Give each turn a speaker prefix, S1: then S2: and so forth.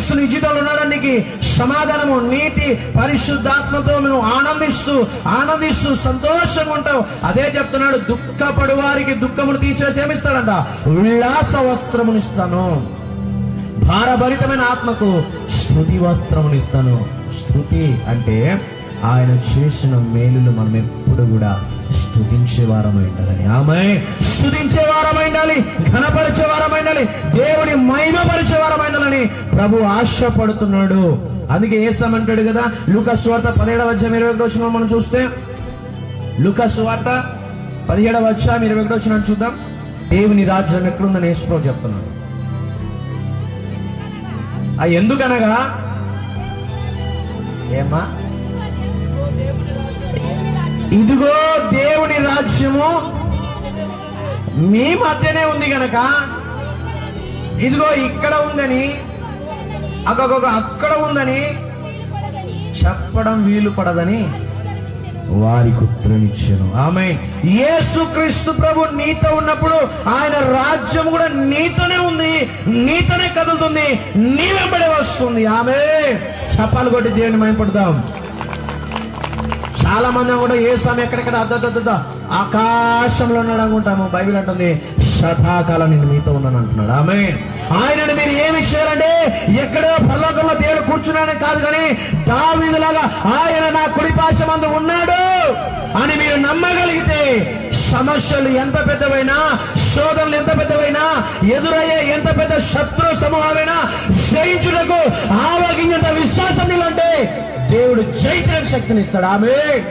S1: క్రీస్తు నీ జీవితంలో ఉన్నాడానికి సమాధానము, నీతి, పరిశుద్ధాత్మతో నువ్వు ఆనందిస్తూ సంతోషంగా ఉంటావు. అదే చెప్తున్నాడు, దుఃఖపడు వారికి దుఃఖమును తీసివేసి ఏమిస్తాడంట? ఉల్లాస వస్త్రమునిస్తాను. భారభరితమైన ఆత్మకు స్తుతి వస్త్రమునిస్తాను. స్తుతి అంటే ఆయన చేసిన మేలులు మనం ఎప్పుడు కూడా స్తుతించే వారమై ఉండాలని. ఆమె స్తుతించే వారమై ఉండాలి, ఘనపరిచే వారమై ఉండాలి, దేవుడి మహిమపరిచే వారమై ఉండాలని ప్రభు ఆశపడుతున్నాడు. అందుకే యేసమంటాడు కదా, లూకా సువార్త 17వ అధ్యాయం 21వ వచనం మనం చూస్తే, లూకా సువార్త 17వ అధ్యాయం 21వ వచనం చూద్దాం. దేవుని రాజ్యం ఎక్కడుందని యేసు చెప్తున్నాడు. ఎందుకనగా ఏమా, ఇదిగో దేవుని రాజ్యము మీ మధ్యనే ఉంది గనక, ఇదిగో ఇక్కడ ఉందని అక్కడ ఉందని చెప్పడం వీలు పడదని వారికి ఉత్తరం ఇచ్చాను. ఆమేన్. యేసుక్రీస్తు ప్రభు నీతో ఉన్నప్పుడు ఆయన రాజ్యం కూడా నీతోనే ఉంది, నీతోనే కదులుతుంది, నీ వెంబడే వస్తుంది. ఆమేన్. చప్పాలు కొట్టి దేవుని మహిమపడదాం. చాలా మంది కూడా ఏ సమయం ఎక్కడెక్కడ ఆకాశంలో ఉన్నాడు అనుకుంటాము. బైబిల్ అంటుంది సదాకాలం నేను మీతో ఉన్నాను అంటున్నాడు. ఆమేన్. ఆయనను మీరు ఏమి చేయాలంటే ఎక్కడో పరలోకంలో దేవుడు కూర్చున్నాడని కాదు, కానీ దావీదులాగా ఆయన నా కుడి పార్శ్వమందు ఉన్నాడు అని మీరు నమ్మగలిగితే, సమస్యలు ఎంత పెద్దవైనా, శోధనలు ఎంత పెద్దవైనా, ఎదురయ్యే ఎంత పెద్ద శత్రు సమూహమైనా జయించుటకు ఆవగించేంత విశ్వాసం నీలంటే దేవుడు జయించడానికి శక్తిని ఇస్తాడు. ఆమేన్.